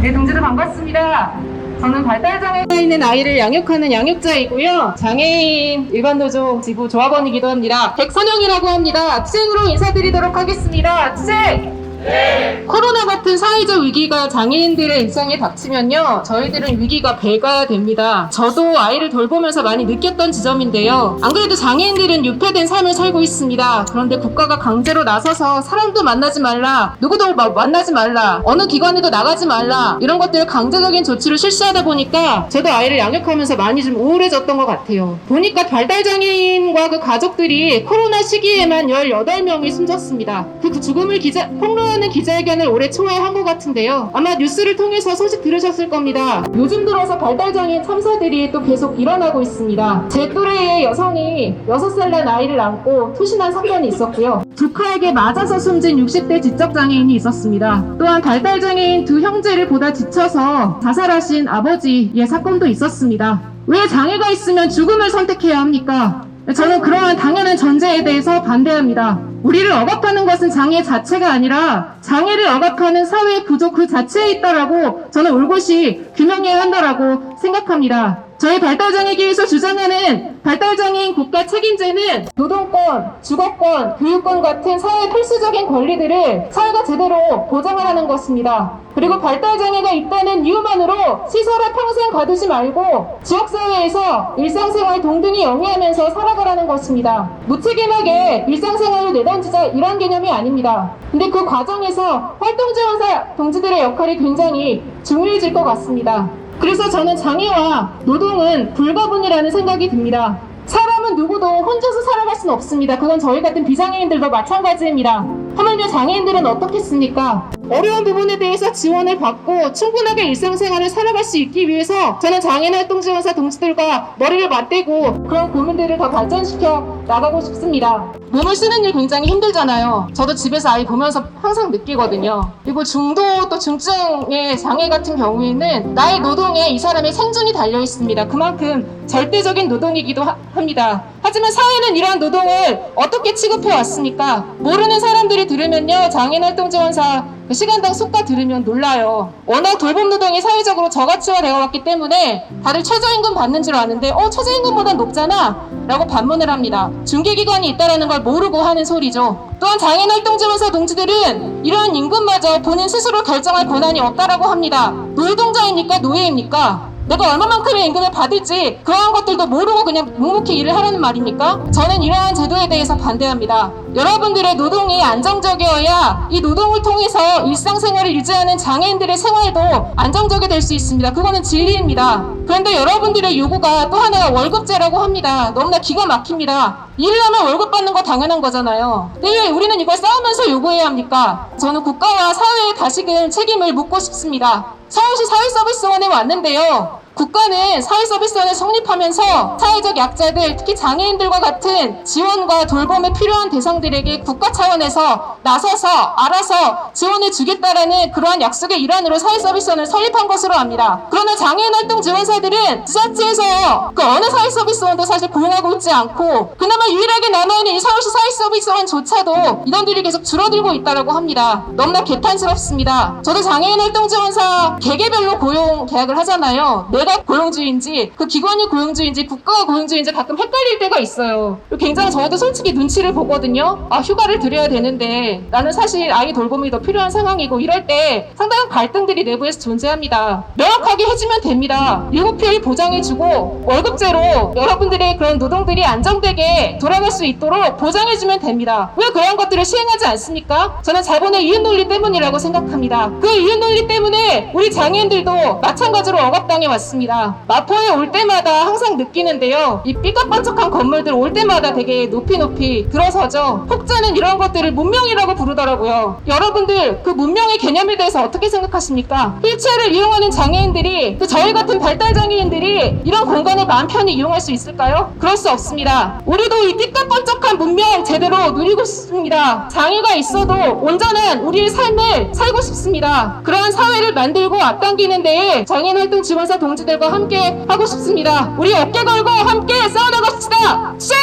네, 동지들 반갑습니다. 저는 발달장애가 있는 아이를 양육하는 양육자이고요. 장애인 일반노조 지부 조합원이기도 합니다. 백선영이라고 합니다. 투쟁으로 인사드리도록 하겠습니다. 투쟁! 네. 코로나 같은 사회적 위기가 장애인들의 일상에 닥치면요, 저희들은 위기가 배가 됩니다. 저도 아이를 돌보면서 많이 느꼈던 지점인데요. 안 그래도 장애인들은 유폐된 삶을 살고 있습니다. 그런데 국가가 강제로 나서서 사람도 만나지 말라, 누구도 만나지 말라, 어느 기관에도 나가지 말라, 이런 것들을 강제적인 조치를 실시하다 보니까 저도 아이를 양육하면서 많이 좀 우울해졌던 것 같아요. 보니까 발달장애인과 그 가족들이 코로나 시기에만 18명이 숨졌습니다. 그 죽음을 폭로하는 기자회견을 올해 초에 한 것 같은데요. 아마 뉴스를 통해서 소식 들으셨을 겁니다. 요즘 들어서 발달장애인 참사들이 또 계속 일어나고 있습니다. 제 또래의 여성이 6살 난 아이를 안고 투신한 사건이 있었고요. 조카에게 맞아서 숨진 60대 지적장애인이 있었습니다. 또한 발달장애인 두 형제를 보다 지쳐서 자살하신 아버지의 사건도 있었습니다. 왜 장애가 있으면 죽음을 선택해야 합니까? 저는 그러한 당연한 전제에 대해서 반대합니다. 우리를 억압하는 것은 장애 자체가 아니라 장애를 억압하는 사회의 구조 그 자체에 있다라고 저는 올곧이 규명해야 한다라고 생각합니다. 저희 발달장애계에서 주장하는 발달장애인 국가 책임제는 노동권, 주거권, 교육권 같은 사회 필수적인 권리들을 사회가 제대로 보장하라는 것입니다. 그리고 발달장애가 있다는 이유만으로 시설에 평생 가두지 말고 지역사회에서 일상생활 동등히 영위하면서 살아가라는 것입니다. 무책임하게 일상생활을 내던지자 이런 개념이 아닙니다. 근데 그 과정에서 활동지원사 동지들의 역할이 굉장히 중요해질 것 같습니다. 그래서 저는 장애와 노동은 불가분이라는 생각이 듭니다. 사람은 누구도 혼자서 살아갈 수는 없습니다. 그건 저희 같은 비장애인들도 마찬가지입니다. 하물며 장애인들은 어떻겠습니까? 어려운 부분에 대해서 지원을 받고 충분하게 일상생활을 살아갈 수 있기 위해서 저는 장애인활동지원사 동지들과 머리를 맞대고 그런 고민들을 더 발전시켜 나가고 싶습니다. 몸을 쓰는 일 굉장히 힘들잖아요. 저도 집에서 아이 보면서 항상 느끼거든요. 그리고 중도 또 중증의 장애 같은 경우에는 나의 노동에 이 사람의 생존이 달려 있습니다. 그만큼 절대적인 노동이기도 합니다. 하지만 사회는 이러한 노동을 어떻게 취급해 왔습니까? 모르는 사람들이 들으면요, 장애인활동지원사 시간당 수가 들으면 놀라요. 워낙 돌봄 노동이 사회적으로 저가치화되어 왔기 때문에 다들 최저임금 받는 줄 아는데 최저임금보다 높잖아 라고 반문을 합니다. 중개기관이 있다는 걸 모르고 하는 소리죠. 또한 장애인활동지원사 동지들은 이러한 임금마저 본인 스스로 결정할 권한이 없다라고 합니다. 노동자입니까? 노예입니까? 내가 얼마만큼의 임금을 받을지 그러한 것들도 모르고 그냥 묵묵히 일을 하라는 말입니까? 저는 이러한 제도에 대해서 반대합니다. 여러분들의 노동이 안정적이어야 이 노동을 통해서 일상생활을 유지하는 장애인들의 생활도 안정적이 될 수 있습니다. 그거는 진리입니다. 그런데 여러분들의 요구가 또 하나가 월급제라고 합니다. 너무나 기가 막힙니다. 일을 하면 월급 받는 거 당연한 거잖아요. 근데 왜 우리는 이걸 싸우면서 요구해야 합니까? 저는 국가와 사회에 다시금 책임을 묻고 싶습니다. 서울시 사회서비스원에 왔는데요. 국가는 사회서비스원을 성립하면서 사회적 약자들, 특히 장애인들과 같은 지원과 돌봄에 필요한 대상들에게 국가 차원에서 나서서 알아서 지원을 주겠다라는 그러한 약속의 일환으로 사회서비스원을 설립한 것으로 압니다. 그러나 장애인활동지원사들은 지자체에서 그 어느 사회서비스원도 사실 고용하고 있지 않고 그나마 유일하게 남아있는 이 서울시 사회서비스원조차도 인원들이 계속 줄어들고 있다고 합니다. 너무나 개탄스럽습니다. 저도 장애인활동지원사 개개별로 고용 계약을 하잖아요. 내가 고용주인지 그 기관이 고용주인지 국가가 고용주인지 가끔 헷갈릴 때가 있어요. 굉장히 저도 솔직히 눈치를 보거든요. 휴가를 드려야 되는데 나는 사실 아이 돌봄이 더 필요한 상황이고 이럴 때 상당한 갈등들이 내부에서 존재합니다. 명확하게 해주면 됩니다. 일급휴일 보장해주고 월급제로 여러분들의 그런 노동들이 안정되게 돌아갈 수 있도록 보장해주면 됩니다. 왜 그런 것들을 시행하지 않습니까? 저는 자본의 이윤논리 때문이라고 생각합니다. 그 이윤논리 때문에 우리 장애인들도 마찬가지로 억압당해 왔습니다. 마포에 올 때마다 항상 느끼는데요. 이 삐까뻔쩍한 건물들 올 때마다 되게 높이 들어서죠. 혹자는 이런 것들을 문명이라고 부르더라고요. 여러분들 그 문명의 개념에 대해서 어떻게 생각하십니까? 휠체어를 이용하는 장애인들이 또 저희 같은 발달장애인들이 이런 공간을 마음 편히 이용할 수 있을까요? 그럴 수 없습니다. 우리도 이 삐까뻔쩍한 문명 제대로 누리고 싶습니다. 장애가 있어도 온전한 우리의 삶을 살고 싶습니다. 그러한 사회를 만들고 앞당기는 데에 장애인활동지원사 동지들과 함께 하고 싶습니다. 우리 어깨 걸고 함께 싸워나갑시다. 씩!